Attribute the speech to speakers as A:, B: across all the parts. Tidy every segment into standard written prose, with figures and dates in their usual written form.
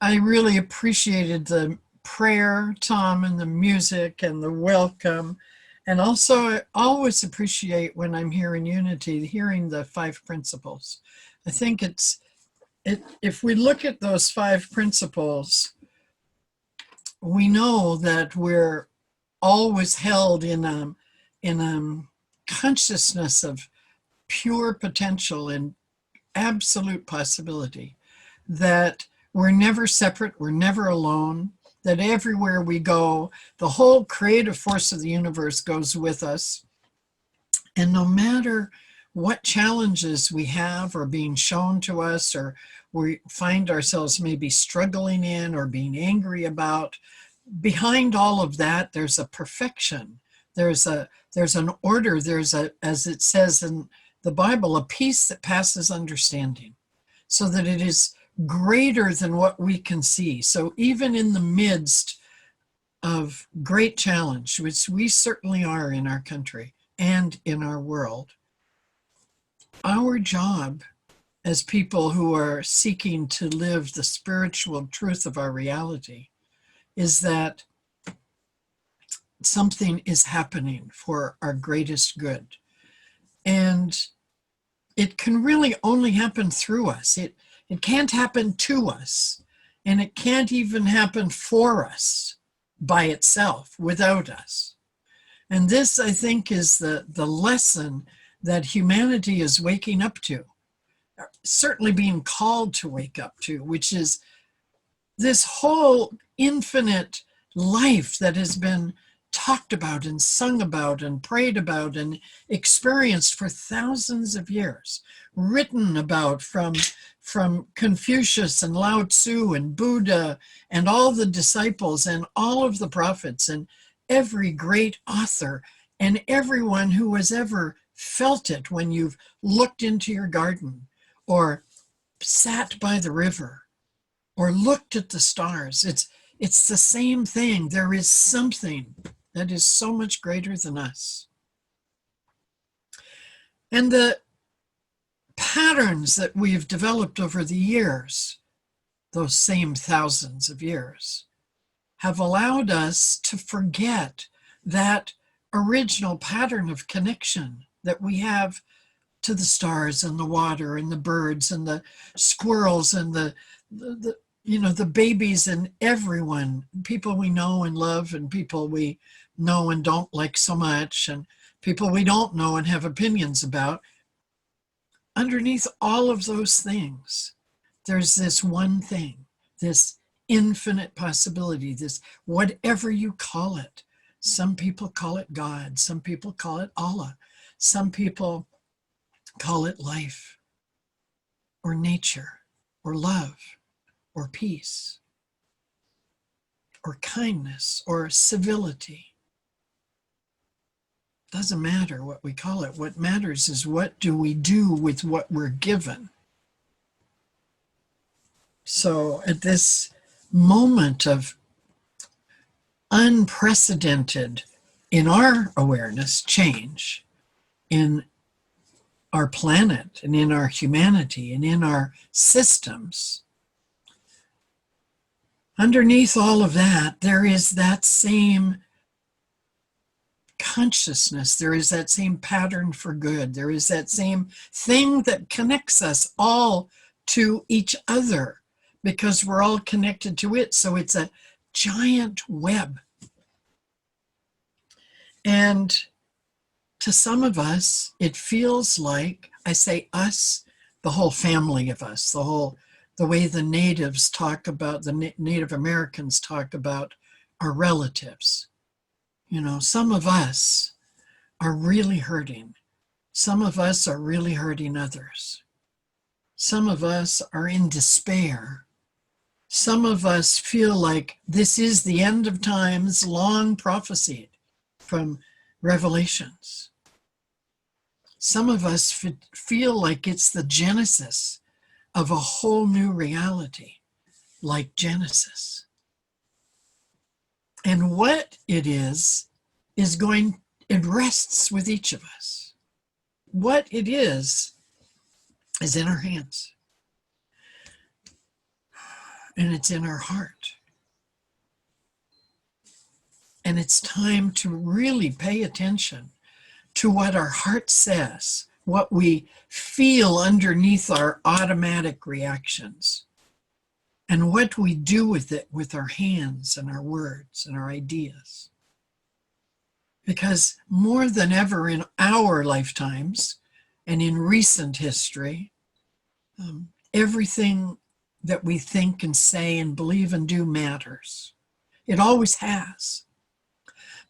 A: I really appreciated the prayer, Tom, and the music and the welcome. And also, I always appreciate when I'm here in Unity, hearing the five principles. I think if we look at those five principles, we know that we're always held in a consciousness of pure potential and absolute possibility, that we're never separate, we're never alone, that everywhere we go, the whole creative force of the universe goes with us. And no matter what challenges we have or being shown to us, or we find ourselves maybe struggling in or being angry about, behind all of that, there's a perfection. There's an order. There's a, as it says in the Bible, a peace that passes understanding, so that it is greater than what we can see. So even in the midst of great challenge, which we certainly are in our country and in our world, our job as people who are seeking to live the spiritual truth of our reality is that something is happening for our greatest good. And it can really only happen through us. It can't happen to us, and it can't even happen for us by itself without us. And this, I think, is the lesson that humanity is waking up to, certainly being called to wake up to, which is this whole infinite life that has been talked about and sung about and prayed about and experienced for thousands of years, written about from Confucius and Lao Tzu and Buddha and all the disciples and all of the prophets and every great author and everyone who has ever felt it when you've looked into your garden or sat by the river or looked at the stars. It's the same thing. There is something that is so much greater than us. And the patterns that we've developed over the years, those same thousands of years, have allowed us to forget that original pattern of connection that we have to the stars and the water and the birds and the squirrels and the babies and everyone, people we know and love and people we know and don't like so much and people we don't know and have opinions about. Underneath all of those things, there's this one thing, this infinite possibility, this whatever you call it. Some people call it God, some people call it Allah, some people call it life or nature or love or peace or kindness or civility. Doesn't matter what we call it. What matters is what do we do with what we're given. So at this moment of unprecedented, in our awareness, change in our planet and in our humanity and in our systems, underneath all of that, there is that same consciousness, there is that same pattern for good, there is that same thing that connects us all to each other because we're all connected to it. So it's a giant web. And to some of us, it feels like, I say us, the whole family of us, the way the natives talk about, the Native Americans talk about our relatives. Some of us are really hurting. Some of us are really hurting others. Some of us are in despair. Some of us feel like this is the end of times, long prophesied from Revelations. Some of us feel like it's the genesis of a whole new reality, like Genesis. And what it is it rests with each of us. What it is in our hands. and it's in our heart. And it's time to really pay attention to what our heart says, what we feel underneath our automatic reactions, and what we do with it with our hands and our words and our ideas. Because more than ever in our lifetimes and in recent history, everything that we think and say and believe and do matters. It always has.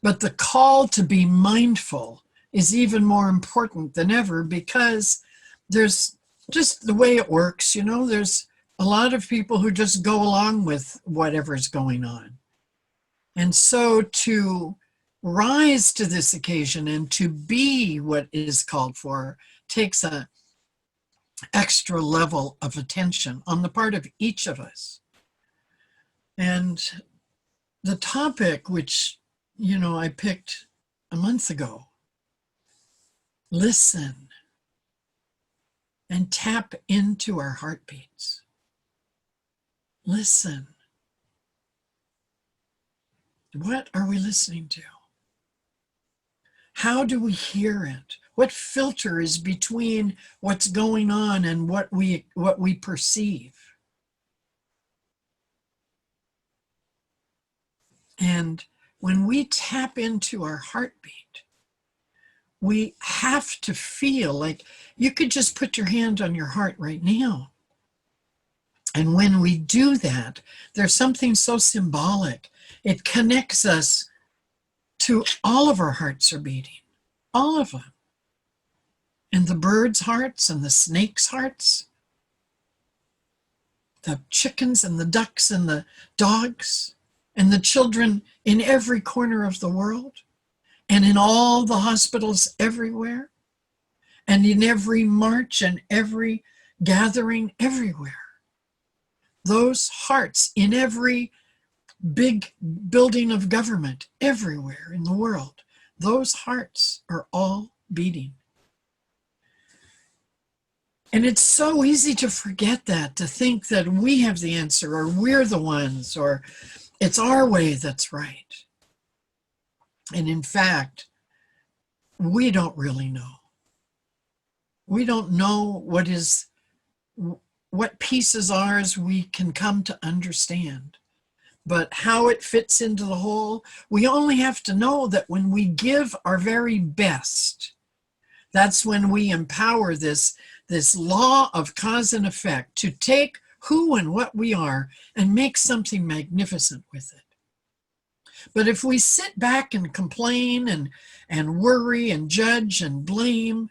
A: But the call to be mindful is even more important than ever, because there's just the way it works, there's a lot of people who just go along with whatever's going on. And so to rise to this occasion and to be what is called for takes an extra level of attention on the part of each of us. And the topic, which, I picked a month ago, listen and tap into our heartbeats. Listen. What are we listening to? How do we hear it? What filter is between what's going on and what we perceive? And when we tap into our heartbeat, we have to feel like you could just put your hand on your heart right now. And when we do that, there's something so symbolic. It connects us to all of our hearts are beating, all of them. And the birds' hearts and the snakes' hearts, the chickens and the ducks and the dogs, and the children in every corner of the world, and in all the hospitals everywhere, and in every march and every gathering everywhere. Those hearts in every big building of government everywhere in the world, those hearts are all beating. And it's so easy to forget that, to think that we have the answer, or we're the ones, or it's our way that's right. And in fact, we don't really know. We don't know what piece is ours we can come to understand. But how it fits into the whole, we only have to know that when we give our very best, that's when we empower this law of cause and effect to take who and what we are and make something magnificent with it. But if we sit back and complain and worry and judge and blame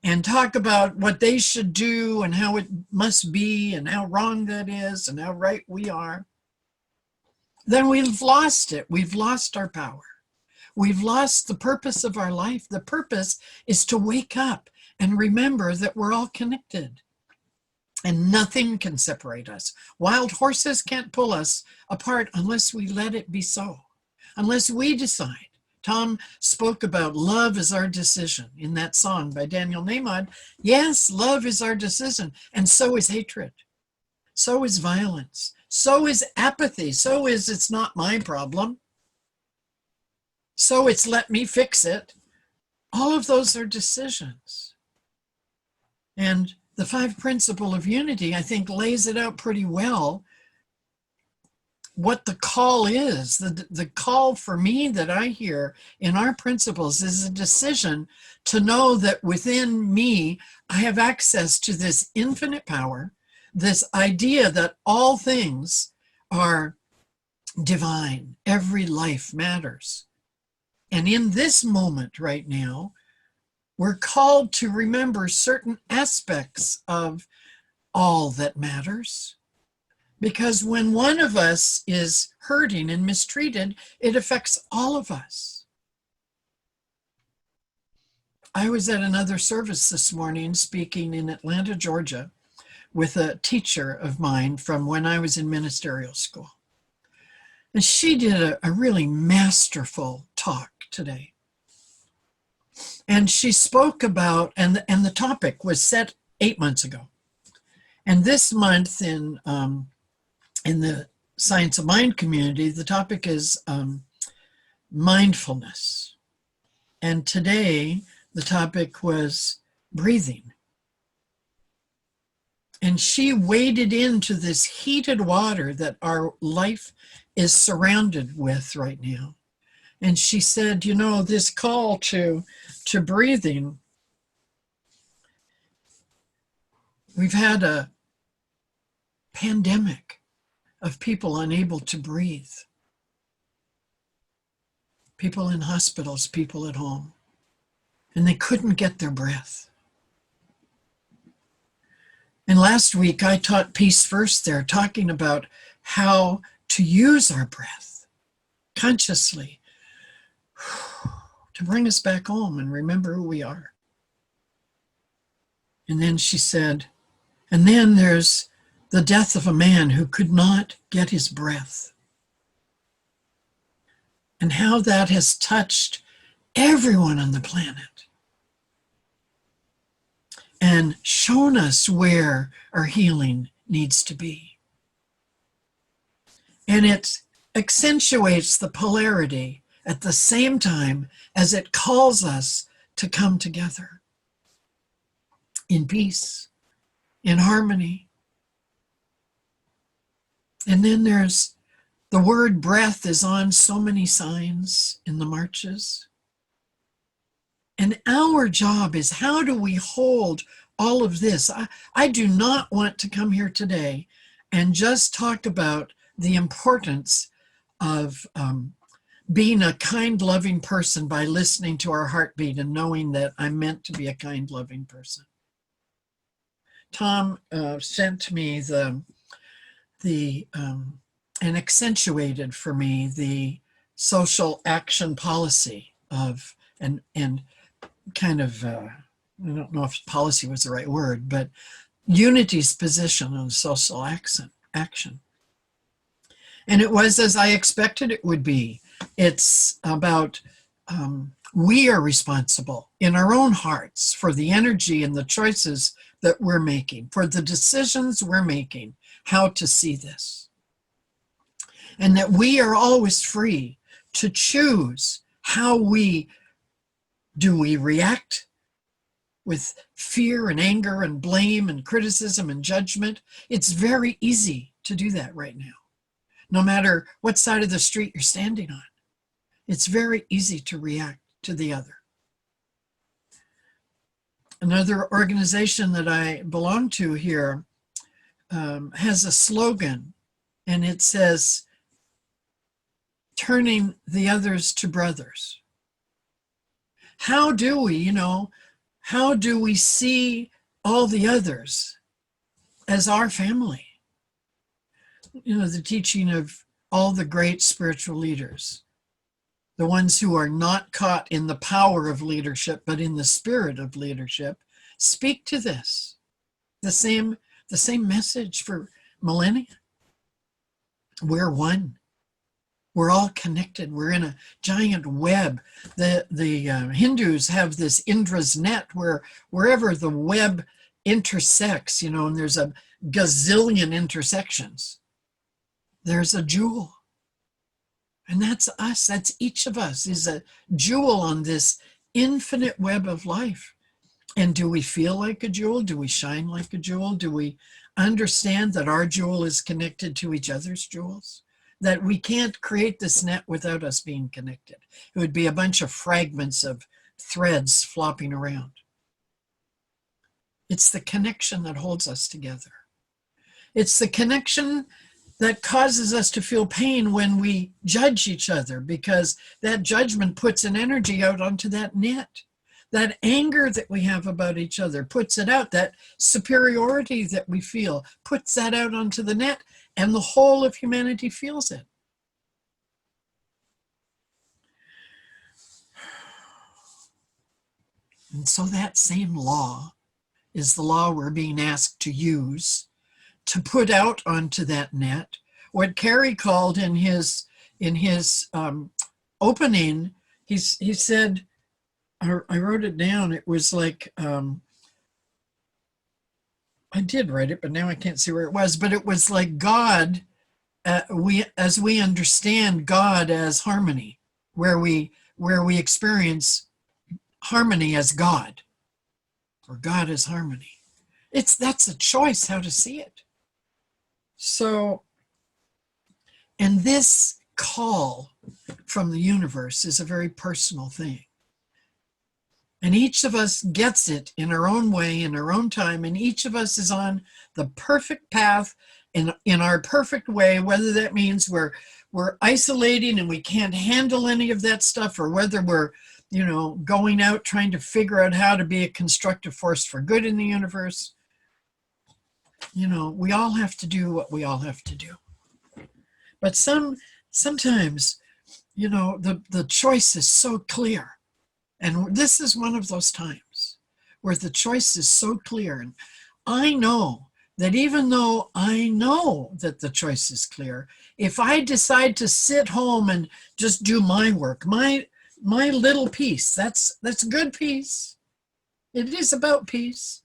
A: and talk about what they should do and how it must be and how wrong that is and how right we are, then we've lost it. We've lost our power. We've lost the purpose of our life. The purpose is to wake up and remember that we're all connected. And nothing can separate us. Wild horses can't pull us apart unless we let it be so, unless we decide. Tom spoke about love is our decision in that song by Daniel Nahmod. Yes, love is our decision, and so is hatred. So is violence. So is apathy. So is it's not my problem. So it's let me fix it. All of those are decisions. And the 5 principle of unity, I think, lays it out pretty well, what the call is. The call for me that I hear in our principles is a decision to know that within me, I have access to this infinite power, this idea that all things are divine, every life matters. And in this moment right now, we're called to remember certain aspects of all that matters. Because when one of us is hurting and mistreated, it affects all of us. I was at another service this morning speaking in Atlanta, Georgia, with a teacher of mine from when I was in ministerial school. And she did a really masterful talk today. And she spoke about, and the topic was set 8 months ago. And this month in in the Science of Mind community, the topic is mindfulness. And today, the topic was breathing. And she waded into this heated water that our life is surrounded with right now. And she said, you know, this call to breathing, we've had a pandemic of people unable to breathe. People in hospitals, people at home, and they couldn't get their breath. And last week I taught Peace First there, talking about how to use our breath consciously to bring us back home and remember who we are. And then she said, and then there's the death of a man who could not get his breath. And how that has touched everyone on the planet and shown us where our healing needs to be. And it accentuates the polarity at the same time as it calls us to come together in peace, in harmony. And then there's the word breath is on so many signs in the marches. And our job is, how do we hold all of this? I do not want to come here today and just talk about the importance of being a kind, loving person by listening to our heartbeat and knowing that I'm meant to be a kind, loving person. Tom sent me and accentuated for me the social action policy of, and kind of, I don't know if policy was the right word, but Unity's position on social action. And it was as I expected it would be. It's about we are responsible in our own hearts for the energy and the choices that we're making, for the decisions we're making, how to see this. And that we are always free to choose how we react with fear and anger and blame and criticism and judgment. It's very easy to do that right now, no matter what side of the street you're standing on. It's very easy to react to the other. Another organization that I belong to here has a slogan, and it says, turning the others to brothers. How do we see all the others as our family? The teaching of all the great spiritual leaders, the ones who are not caught in the power of leadership, but in the spirit of leadership, speak to this. The same message for millennia. We're one. We're all connected. We're in a giant web. The Hindus have this Indra's net where wherever the web intersects, and there's a gazillion intersections, there's a jewel. And that's us. That's each of us is a jewel on this infinite web of life. And do we feel like a jewel? Do we shine like a jewel? Do we understand that our jewel is connected to each other's jewels? That we can't create this net without us being connected. It would be a bunch of fragments of threads flopping around. It's the connection that holds us together. It's the connection that causes us to feel pain when we judge each other, because that judgment puts an energy out onto that net. That anger that we have about each other puts it out. That superiority that we feel puts that out onto the net, and the whole of humanity feels it. And so that same law is the law we're being asked to use to put out onto that net what Carrie called in his opening. He said, I wrote it down. It was like, I did write it, but now I can't see where it was. But it was like God as we understand God as harmony, where we experience harmony as God, or God as harmony. That's a choice how to see it. So, and this call from the universe is a very personal thing. And each of us gets it in our own way, in our own time, and each of us is on the perfect path in our perfect way, whether that means we're isolating and we can't handle any of that stuff, or whether we're, going out trying to figure out how to be a constructive force for good in the universe. We all have to do what we all have to do. But sometimes, the choice is so clear. And this is one of those times where the choice is so clear. And I know that even though I know that the choice is clear, if I decide to sit home and just do my work, my little piece, that's good peace. It is about peace.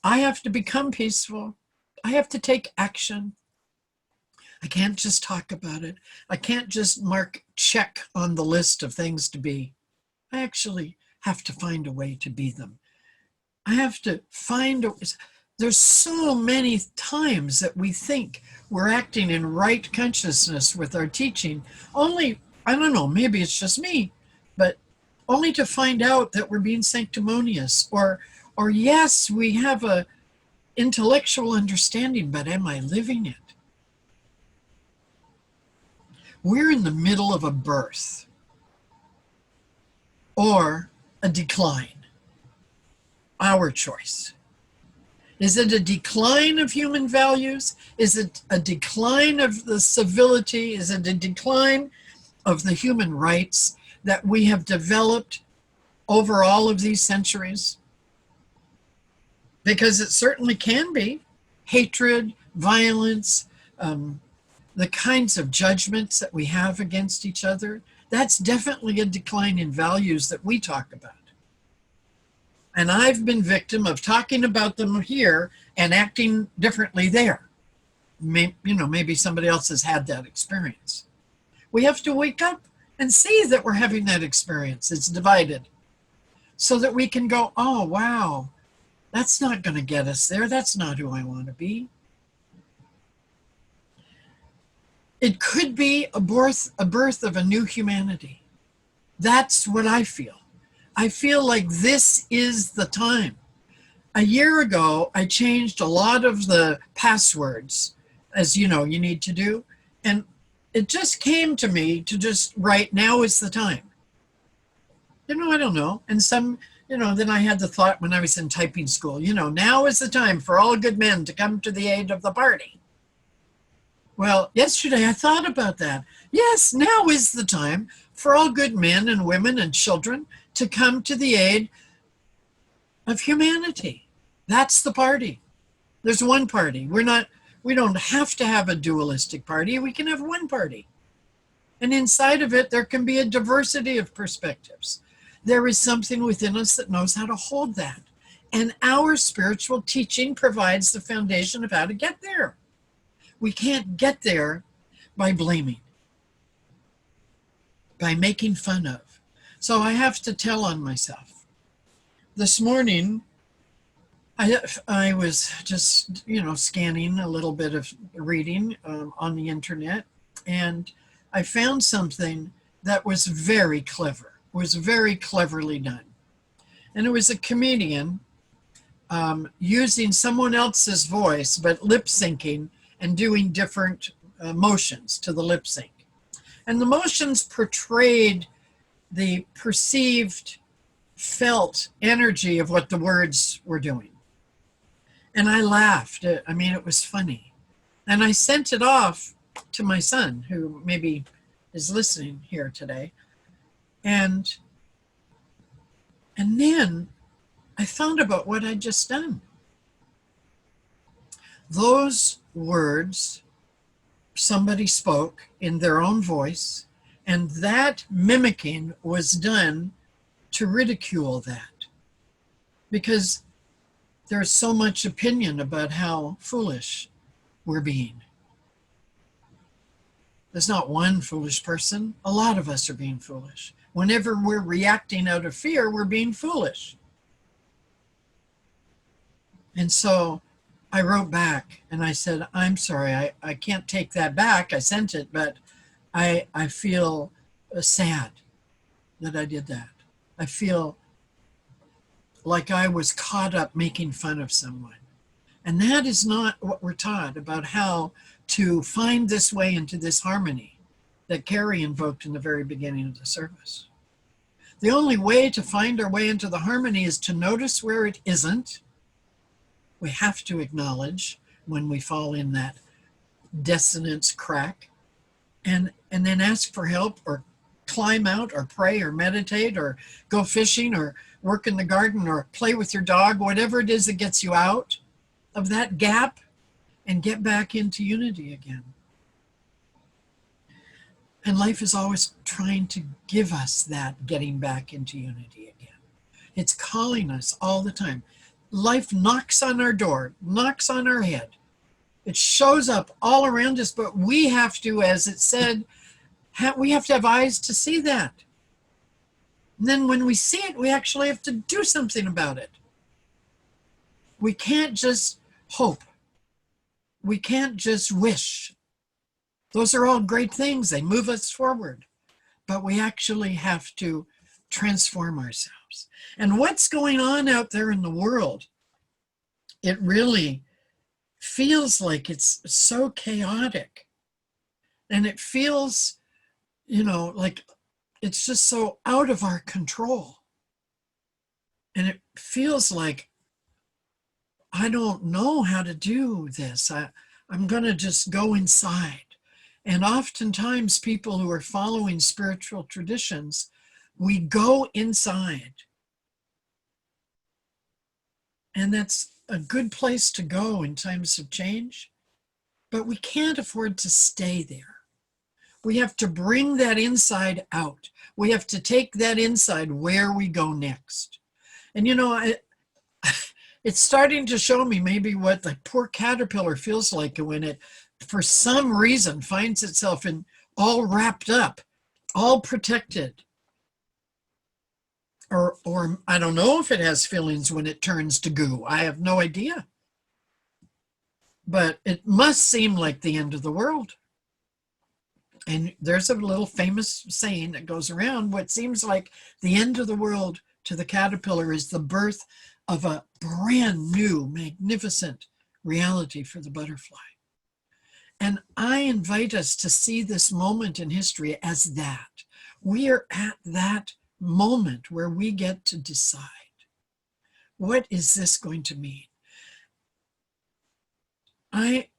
A: I have to become peaceful. I have to take action. I can't just talk about it. I can't just check on the list of things to be. I actually have to find a way to be them. I have to there's so many times that we think we're acting in right consciousness with our teaching, only, I don't know, maybe it's just me, but only to find out that we're being sanctimonious, or yes, we have a intellectual understanding, but am I living it? We're in the middle of a birth or a decline. Our choice. Is it a decline of human values? Is it a decline of the civility? Is it a decline of the human rights that we have developed over all of these centuries? Because it certainly can be. Hatred, violence, the kinds of judgments that we have against each other, that's definitely a decline in values that we talk about. And I've been victim of talking about them here and acting differently there. Maybe somebody else has had that experience. We have to wake up and see that we're having that experience. It's divided. So that we can go, oh, wow, that's not going to get us there. That's not who I want to be. It could be a birth of a new humanity. That's what I feel. I feel like this is the time. A year ago, I changed a lot of the passwords, as you need to do. And it just came to me to just write, now is the time. I don't know. And then I had the thought when I was in typing school, now is the time for all good men to come to the aid of the party. Well, yesterday I thought about that. Yes, now is the time for all good men and women and children to come to the aid of humanity. That's the party. There's one party. We don't have to have a dualistic party. We can have one party. And inside of it, there can be a diversity of perspectives. There is something within us that knows how to hold that. And our spiritual teaching provides the foundation of how to get there. We can't get there by blaming, by making fun of. So I have to tell on myself. This morning, I was just, scanning a little bit of reading on the internet, and I found something that was very clever, was very cleverly done. And it was a comedian using someone else's voice, but lip syncing and doing different motions to the lip sync. And the motions portrayed the perceived, felt energy of what the words were doing. And I laughed. It was funny. And I sent it off to my son, who maybe is listening here today. And then I found about what I'd just done. Those words somebody spoke in their own voice, and that mimicking was done to ridicule that, because there's so much opinion about how foolish we're being. There's not one foolish person. A lot of us are being foolish. Whenever we're reacting out of fear, we're being foolish. And so I wrote back and I said, I'm sorry, I can't take that back. I sent it, but I feel sad that I did that. I feel like I was caught up making fun of someone. And that is not what we're taught about how to find this way into this harmony that Carrie invoked in the very beginning of the service. The only way to find our way into the harmony is to notice where it isn't. We have to acknowledge when we fall in that dissonance crack, and then ask for help, or climb out, or pray, or meditate, or go fishing, or work in the garden, or play with your dog, whatever it is that gets you out of that gap and get back into unity again. And life is always trying to give us that getting back into unity again. It's calling us all the time. Life knocks on our door, knocks on our head. It shows up all around us, but we have to, as it said, we have to have eyes to see that. And then when we see it, we actually have to do something about it. We can't just hope. We can't just wish. Those are all great things. They move us forward. But we actually have to transform ourselves. And what's going on out there in the world, it really feels like it's so chaotic. And it feels, like it's just so out of our control. And it feels like, I don't know how to do this. I'm going to just go inside. And oftentimes people who are following spiritual traditions, we go inside. And that's a good place to go in times of change, but we can't afford to stay there. We have to bring that inside out. We have to take that inside where we go next. And it's starting to show me maybe what the poor caterpillar feels like when it, for some reason, finds itself in all wrapped up, all protected. Or I don't know if it has feelings when it turns to goo. I have no idea. But it must seem like the end of the world. And there's a little famous saying that goes around, what seems like the end of the world to the caterpillar is the birth of a brand new, magnificent reality for the butterfly. And I invite us to see this moment in history as that. We are at that moment where we get to decide, what is this going to mean? I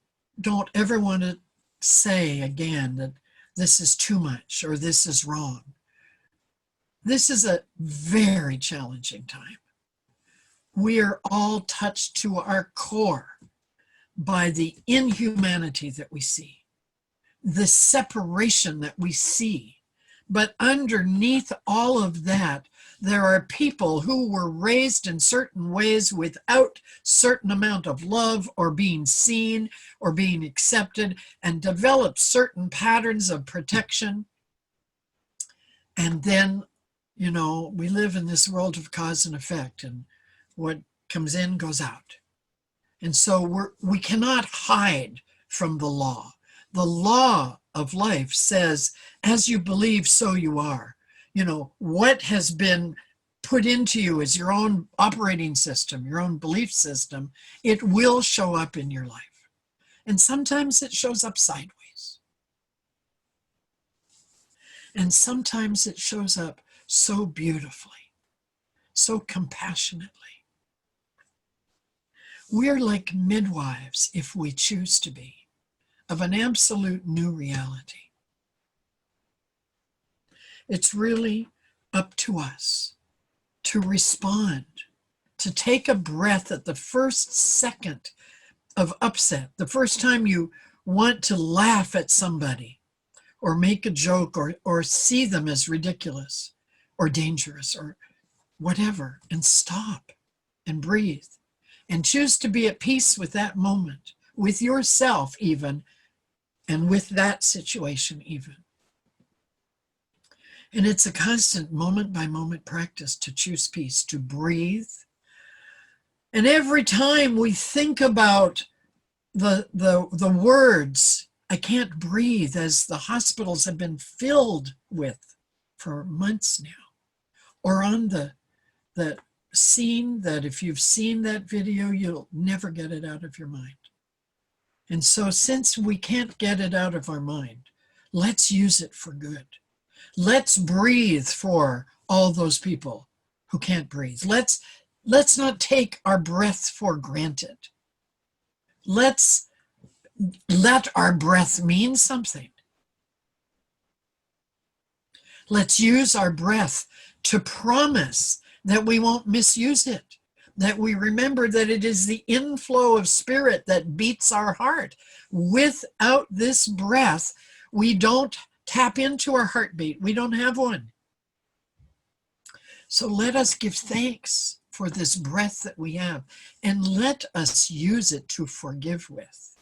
A: don't ever want to say again that this is too much or this is wrong. This is a very challenging time. We are all touched to our core by the inhumanity that we see, the separation that we see. But underneath all of that, there are people who were raised in certain ways without certain amount of love or being seen or being accepted, and developed certain patterns of protection. And then, we live in this world of cause and effect, and what comes in goes out. And so we cannot hide from the law. The law of life says, as you believe, so you are. What has been put into you as your own operating system, your own belief system, it will show up in your life. And sometimes it shows up sideways. And sometimes it shows up so beautifully, so compassionately. We're like midwives, if we choose to be, of an absolute new reality. It's really up to us to respond, to take a breath at the first second of upset, the first time you want to laugh at somebody or make a joke or see them as ridiculous or dangerous or whatever, and stop and breathe and choose to be at peace with that moment, with yourself even, and with that situation even. And it's a constant moment by moment practice to choose peace, to breathe. And every time we think about the words, I can't breathe, as the hospitals have been filled with for months now, or on the scene that if you've seen that video, you'll never get it out of your mind. And so since we can't get it out of our mind, let's use it for good. Let's breathe for all those people who can't breathe. Let's not take our breath for granted. Let's let our breath mean something. Let's use our breath to promise that we won't misuse it, that we remember that it is the inflow of spirit that beats our heart. Without this breath, we don't tap into our heartbeat. We don't have one. So let us give thanks for this breath that we have, and let us use it to forgive with.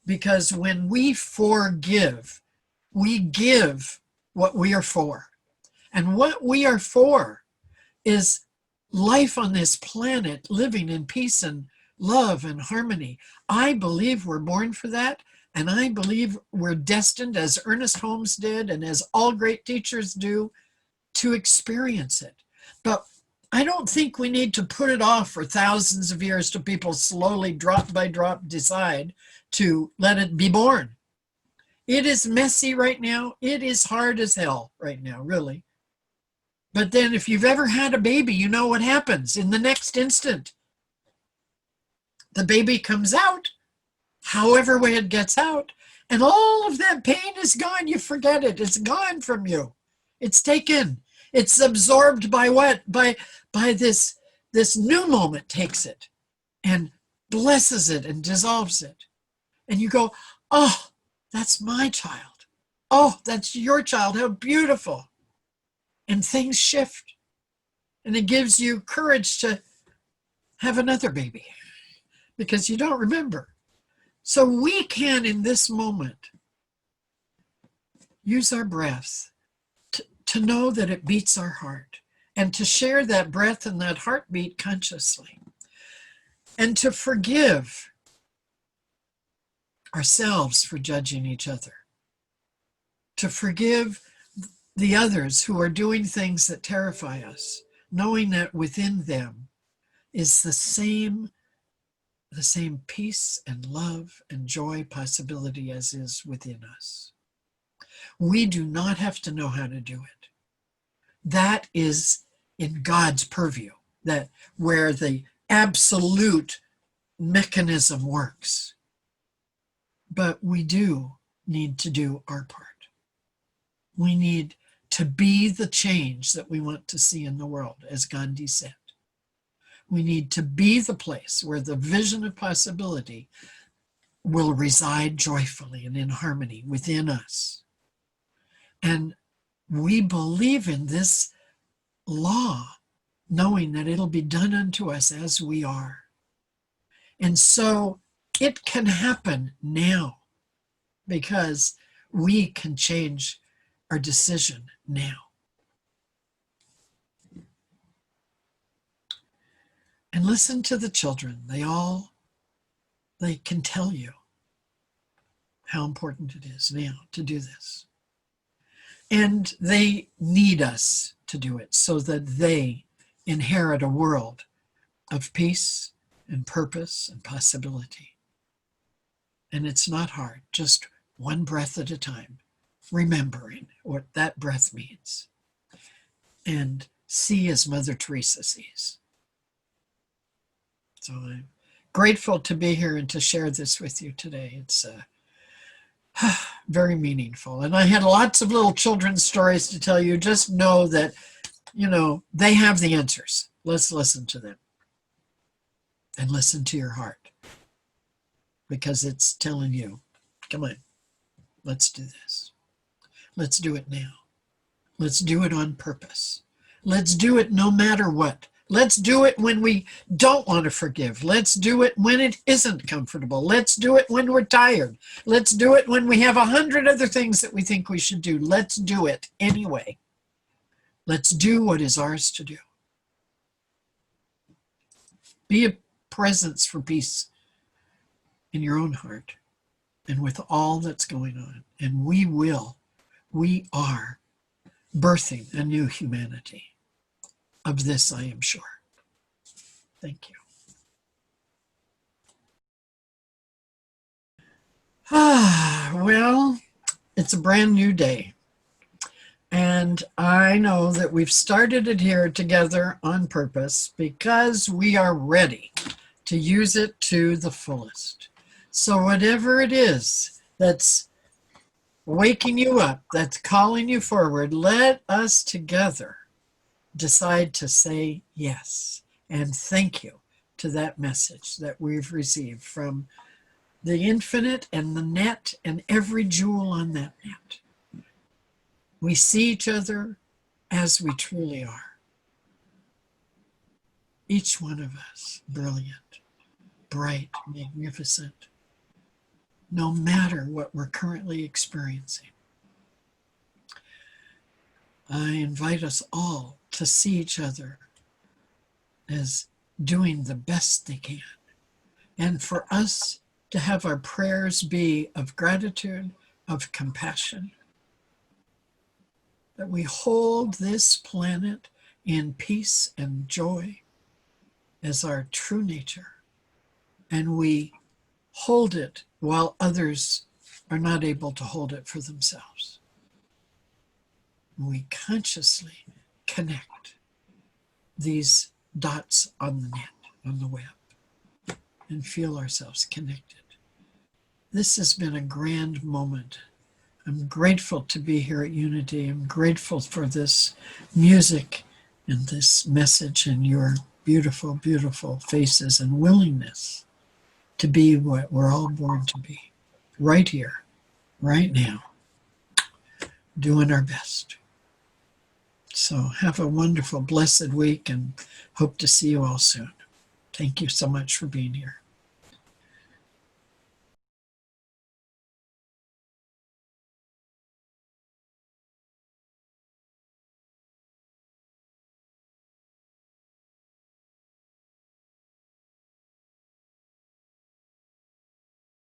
A: Because when we forgive, we give what we are for. And what we are for is life on this planet, living in peace and love and harmony. I believe we're born for that. And I believe we're destined, as Ernest Holmes did, and as all great teachers do, to experience it. But I don't think we need to put it off for thousands of years till people slowly, drop by drop, decide to let it be born. It is messy right now. It is hard as hell right now, really. But then if you've ever had a baby, you know what happens in the next instant. The baby comes out, however way it gets out, and all of that pain is gone. You forget it. It's gone from you. It's taken. It's absorbed by what? By this new moment takes it and blesses it and dissolves it. And you go, oh, that's my child. Oh, that's your child. How beautiful. And things shift. And it gives you courage to have another baby because you don't remember. So we can, in this moment, use our breath to know that it beats our heart, and to share that breath and that heartbeat consciously, and to forgive ourselves for judging each other, to forgive the others who are doing things that terrify us, knowing that within them is the same peace and love and joy possibility as is within us. We do not have to know how to do it. That is in God's purview, that where the absolute mechanism works. But we do need to do our part. We need to be the change that we want to see in the world, as Gandhi said. We need to be the place where the vision of possibility will reside joyfully and in harmony within us. And we believe in this law, knowing that it'll be done unto us as we are. And so it can happen now because we can change our decision now. And listen to the children. They can tell you how important it is now to do this. And they need us to do it so that they inherit a world of peace and purpose and possibility. And it's not hard, just one breath at a time, remembering what that breath means. And see as Mother Teresa sees. So I'm grateful to be here and to share this with you today. It's very meaningful. And I had lots of little children's stories to tell you. Just know that, they have the answers. Let's listen to them. And listen to your heart. Because it's telling you, come on, let's do this. Let's do it now. Let's do it on purpose. Let's do it no matter what. Let's do it when we don't want to forgive. Let's do it when it isn't comfortable. Let's do it when we're tired. Let's do it when we have 100 other things that we think we should do. Let's do it anyway. Let's do what is ours to do. Be a presence for peace in your own heart and with all that's going on. And we are birthing a new humanity. Of this, I am sure. Thank you. Well, it's a brand new day. And I know that we've started it here together on purpose because we are ready to use it to the fullest. So whatever it is that's waking you up, that's calling you forward, let us together decide to say yes and thank you to that message that we've received from the infinite and the net and every jewel on that net. We see each other as we truly are. Each one of us brilliant, bright, magnificent, no matter what we're currently experiencing. I invite us all to see each other as doing the best they can. And for us to have our prayers be of gratitude, of compassion, that we hold this planet in peace and joy as our true nature. And we hold it while others are not able to hold it for themselves. We consciously connect these dots on the net, on the web, and feel ourselves connected. This has been a grand moment. I'm grateful to be here at Unity. I'm grateful for this music and this message and your beautiful, beautiful faces and willingness to be what we're all born to be, right here, right now, doing our best. So have a wonderful, blessed week and hope to see you all soon. Thank you so much for being here.